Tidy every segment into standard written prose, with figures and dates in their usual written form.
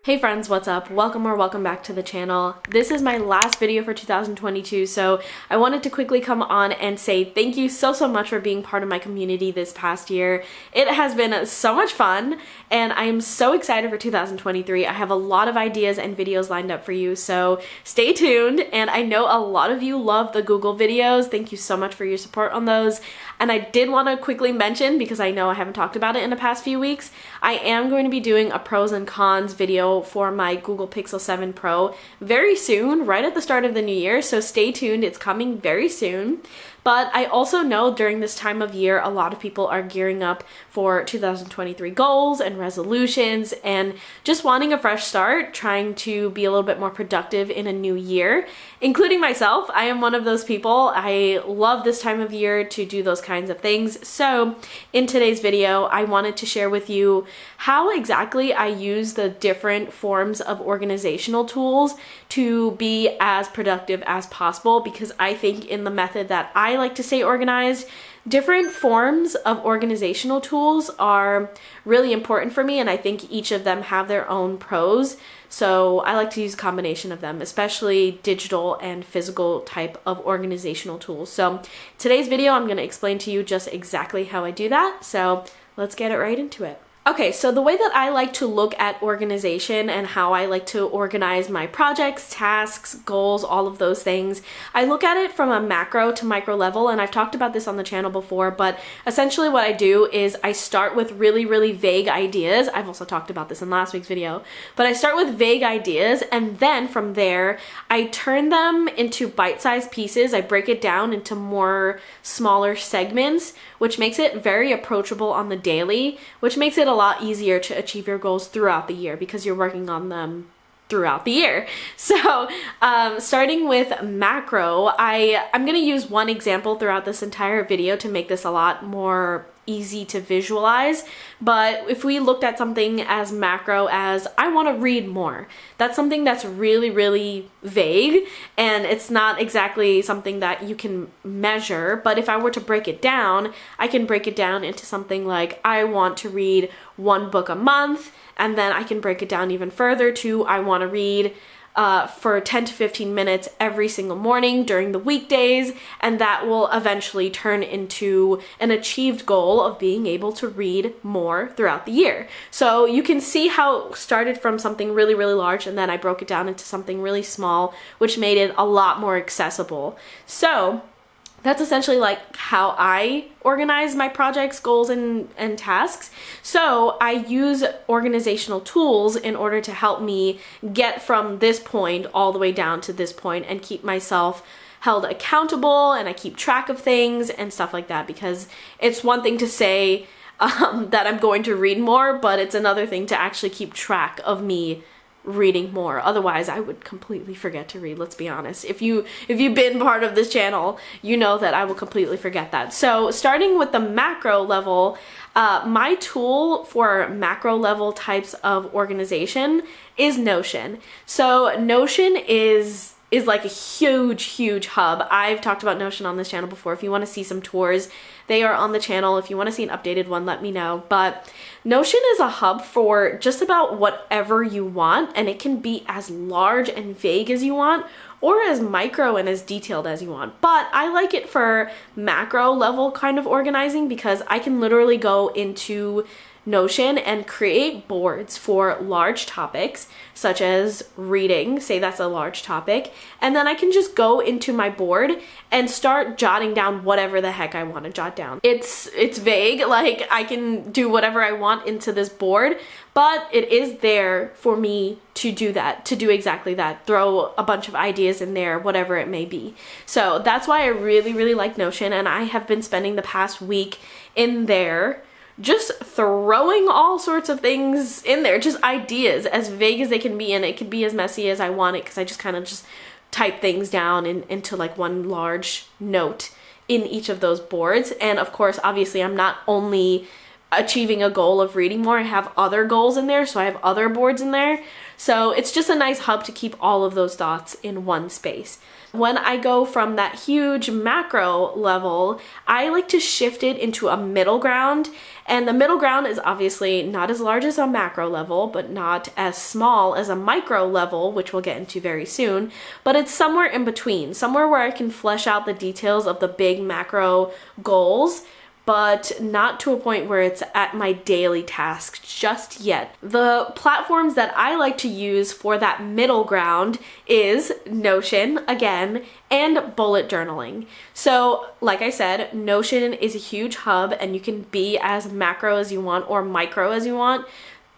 Hey friends, what's up? Welcome or welcome back to the channel. This is my last video for 2022, so I wanted to quickly come on and say thank you so much for being part of my community this past year. It has been so much fun and I am so excited for 2023. I have a lot of ideas and videos lined up for you, so stay tuned. And I know a lot of you love the Google videos. Thank you so much for your support on those. And I did want to quickly mention, because I know I haven't talked about it in the past few weeks, I am going to be doing a pros and cons video for my Google Pixel 7 Pro very soon, right at the start of the new year, so stay tuned, it's coming very soon. But I also know during this time of year, a lot of people are gearing up for 2023 goals and resolutions and just wanting a fresh start, trying to be a little bit more productive in a new year, including myself. I am one of those people. I love this time of year to do those kinds of things. So in today's video, I wanted to share with you how exactly I use the different forms of organizational tools to be as productive as possible, because I think in the method that I like to stay organized, different forms of organizational tools are really important for me, and I think each of them have their own pros. So I like to use a combination of them, especially digital and physical type of organizational tools. So today's video, I'm going to explain to you just exactly how I do that. So let's get it right into it. Okay, so the way that I like to look at organization and how I like to organize my projects, tasks, goals, all of those things, I look at it from a macro to micro level, and I've talked about this on the channel before, but essentially what I do is I start with really vague ideas. I've also talked about this in last week's video, but I start with vague ideas, and then from there, I turn them into bite-sized pieces. I break it down into more smaller segments, which makes it very approachable on the daily, which makes it a lot easier to achieve your goals throughout the year because you're working on them throughout the year. So starting with macro, I'm going to use one example throughout this entire video to make this a lot more easy to visualize. But if we looked at something as macro as I want to read more, that's something that's really vague, and it's not exactly something that you can measure. But if I were to break it down, I can break it down into something like I want to read one book a month, and then I can break it down even further to I want to read for 10 to 15 minutes every single morning during the weekdays, and that will eventually turn into an achieved goal of being able to read more throughout the year. So you can see how it started from something really large, and then I broke it down into something really small, which made it a lot more accessible. So that's essentially like how I organize my projects, goals, and tasks. So I use organizational tools in order to help me get from this point all the way down to this point and keep myself held accountable, and I keep track of things and stuff like that, because it's one thing to say that I'm going to read more, but it's another thing to actually keep track of me reading more. Otherwise, I would completely forget to read, let's be honest. If you've been part of this channel, you know that I will completely forget that. So starting with the macro level, my tool for macro level types of organization is Notion. So Notion is like a huge hub. I've talked about Notion on this channel before. If you want to see some tours, they are on the channel. If you want to see an updated one, let me know. But Notion is a hub for just about whatever you want, and it can be as large and vague as you want, or as micro and as detailed as you want. But I like it for macro level kind of organizing, because I can literally go into Notion and create boards for large topics such as reading, say that's a large topic, and then I can just go into my board and start jotting down whatever the heck I want to jot down. It's vague, like I can do whatever I want into this board, but it is there for me to do that, to do exactly that, throw a bunch of ideas in there, whatever it may be. So that's why I really like Notion, and I have been spending the past week in there just throwing all sorts of things in there, just ideas as vague as they can be, and it could be as messy as I want it, because I just kind of just type things down into like one large note in each of those boards. And of course, obviously, I'm not only achieving a goal of reading more. I have other goals in there, so I have other boards in there. So it's just a nice hub to keep all of those thoughts in one space. When I go from that huge macro level, I like to shift it into a middle ground. And the middle ground is obviously not as large as a macro level, but not as small as a micro level, which we'll get into very soon. But it's somewhere in between, somewhere where I can flesh out the details of the big macro goals, but not to a point where it's at my daily task just yet. The platforms that I like to use for that middle ground is Notion, again, and bullet journaling. So, like I said, Notion is a huge hub, and you can be as macro as you want or micro as you want,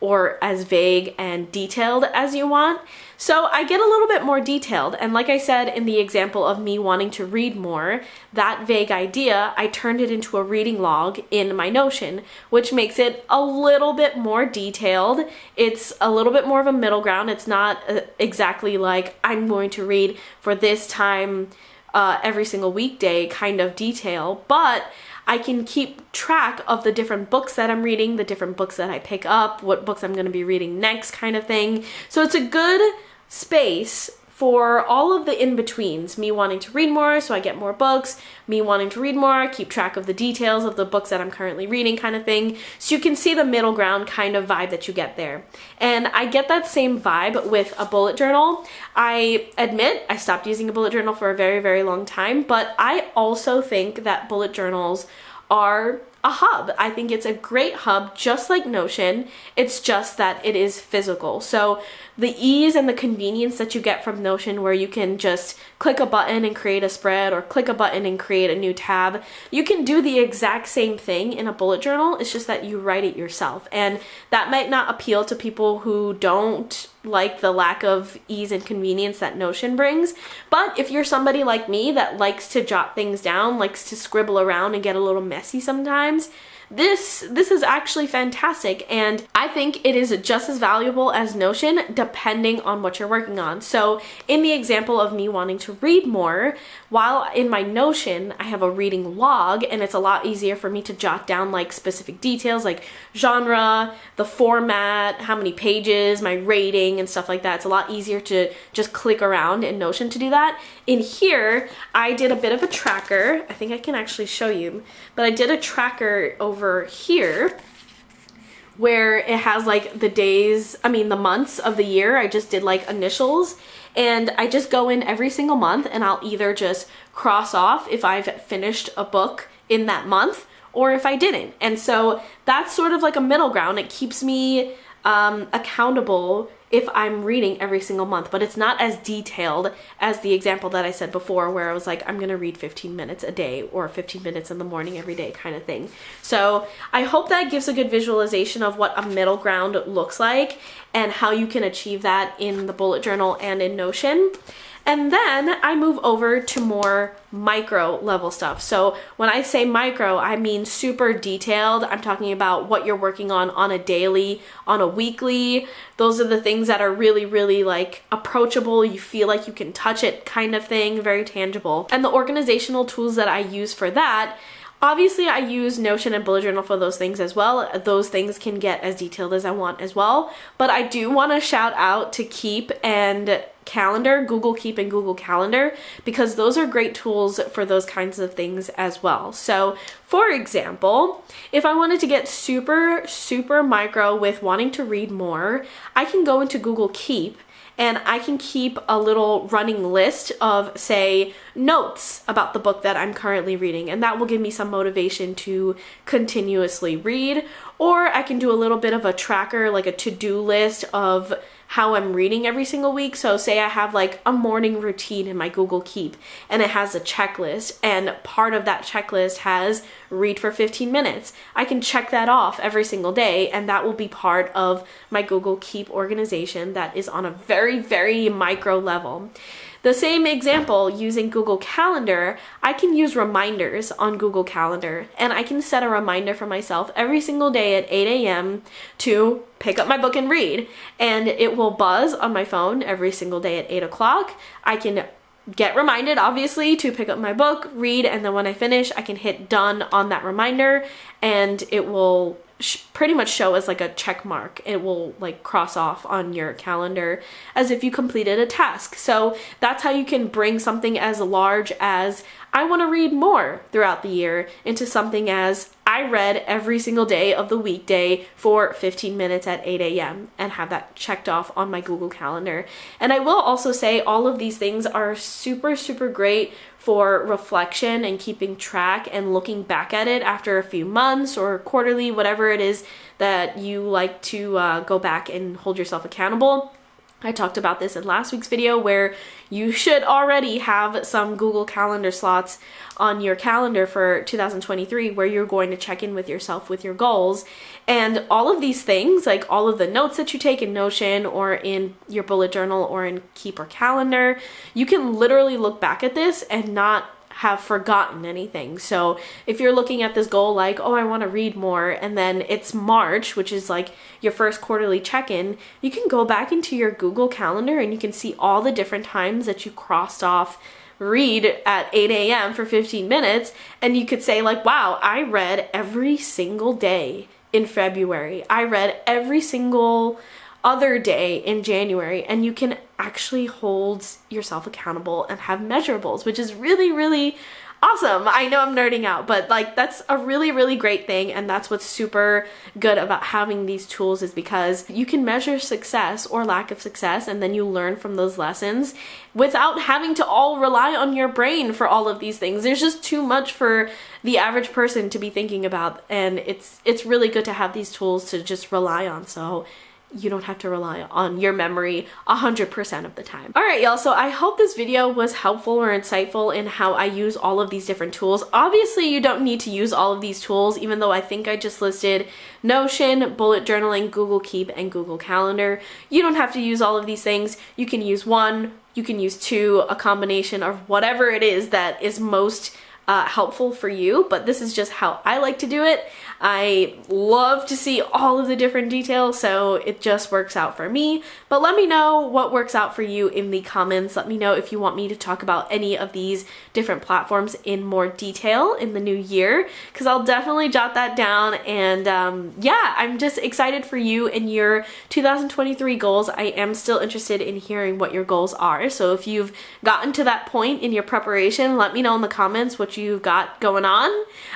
or as vague and detailed as you want. So I get a little bit more detailed, and like I said in the example of me wanting to read more, that vague idea, I turned it into a reading log in my Notion, which makes it a little bit more detailed. It's a little bit more of a middle ground. It's not exactly like I'm going to read for this time every single weekday kind of detail, but I can keep track of the different books that I'm reading, the different books that I pick up, what books I'm going to be reading next kind of thing. So it's a good space for all of the in-betweens, me wanting to read more so I get more books, me wanting to read more, keep track of the details of the books that I'm currently reading kind of thing. So you can see the middle ground kind of vibe that you get there. And I get that same vibe with a bullet journal. I admit I stopped using a bullet journal for a very, very long time, but I also think that bullet journals are a hub. I think it's a great hub, just like Notion. It's just that it is physical. So the ease and the convenience that you get from Notion, where you can just click a button and create a spread, or click a button and create a new tab, you can do the exact same thing in a bullet journal. It's just that you write it yourself. And that might not appeal to people who don't like the lack of ease and convenience that Notion brings. But if you're somebody like me that likes to jot things down, likes to scribble around and get a little messy sometimes, this is actually fantastic, and I think it is just as valuable as Notion depending on what you're working on. So in the example of me wanting to read more, while in my Notion I have a reading log, and it's a lot easier for me to jot down like specific details like genre, the format, how many pages, my rating and stuff like that. It's a lot easier to just click around in Notion to do that. In here, I did a bit of a tracker. I think I can actually show you, but I did a tracker over here where it has like the months of the year. I just did like initials, and I just go in every single month and I'll either just cross off if I've finished a book in that month or if I didn't. And so that's sort of like a middle ground. It keeps me accountable if I'm reading every single month, but it's not as detailed as the example that I said before, where I was like, I'm gonna read 15 minutes a day or 15 minutes in the morning every day kind of thing. So I hope that gives a good visualization of what a middle ground looks like and how you can achieve that in the bullet journal and in Notion. And then I move over to more micro level stuff. So when I say micro, I mean super detailed. I'm talking about what you're working on a daily, on a weekly. Those are the things that are really, really like approachable. You feel like you can touch it kind of thing, very tangible. And the organizational tools that I use for that, obviously I use Notion and bullet journal for those things as well. Those things can get as detailed as I want as well. But I do want to shout out to Keep and Calendar, Google Keep and Google Calendar, because those are great tools for those kinds of things as well. So for example, if I wanted to get super, super micro with wanting to read more, I can go into Google Keep and I can keep a little running list of, say, notes about the book that I'm currently reading, and that will give me some motivation to continuously read. Or I can do a little bit of a tracker, like a to-do list of how I'm reading every single week. So say I have like a morning routine in my Google Keep and it has a checklist, and part of that checklist has read for 15 minutes. I can check that off every single day, and that will be part of my Google Keep organization that is on a very, very micro level. The same example, using Google Calendar, I can use reminders on Google Calendar, and I can set a reminder for myself every single day at 8 a.m. to pick up my book and read, and it will buzz on my phone every single day at 8 o'clock. I can get reminded, obviously, to pick up my book, read, and then when I finish, I can hit done on that reminder, and it will pretty much show as like a check mark. It will like cross off on your calendar as if you completed a task. So that's how you can bring something as large as I want to read more throughout the year into something as I read every single day of the weekday for 15 minutes at 8 a.m. and have that checked off on my Google Calendar. And I will also say all of these things are super, super great for reflection and keeping track and looking back at it after a few months or quarterly, whatever it is that you like to go back and hold yourself accountable. I talked about this in last week's video where you should already have some Google Calendar slots on your calendar for 2023 where you're going to check in with yourself with your goals. And all of these things, like all of the notes that you take in Notion or in your bullet journal or in Keep or Calendar, you can literally look back at this and not have forgotten anything. So if you're looking at this goal like, oh, I want to read more, and then it's March, which is like your first quarterly check-in, you can go back into your Google Calendar and you can see all the different times that you crossed off read at 8 a.m. for 15 minutes, and you could say like, wow, I read every single day in February. I read every single other day in January, and you can actually hold yourself accountable and have measurables, which is really, really awesome. I know I'm nerding out, but like that's a really, really great thing. And that's what's super good about having these tools, is because you can measure success or lack of success, and then you learn from those lessons without having to all rely on your brain for all of these things. There's just too much for the average person to be thinking about, and it's really good to have these tools to just rely on, so you don't have to rely on your memory 100% of the time. All right, y'all, so I hope this video was helpful or insightful in how I use all of these different tools. Obviously, you don't need to use all of these tools, even though I think I just listed Notion, bullet journaling, Google Keep, and Google Calendar. You don't have to use all of these things. You can use one, you can use two, a combination of whatever it is that is most helpful for you, but this is just how I like to do it. I love to see all of the different details, so it just works out for me. But let me know what works out for you in the comments. Let me know if you want me to talk about any of these different platforms in more detail in the new year, because I'll definitely jot that down. And yeah, I'm just excited for you and your 2023 goals. I am still interested in hearing what your goals are. So if you've gotten to that point in your preparation, let me know in the comments what you've got going on.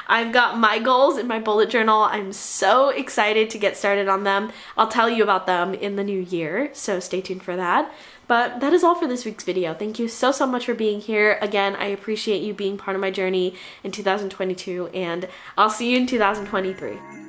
I've got my goals in my bullet journal. I'm so excited to get started on them. I'll tell you about them in the new year, so stay tuned for that. But that is all for this week's video. Thank you so much for being here. Again, I appreciate you being part of my journey in 2022, and I'll see you in 2023.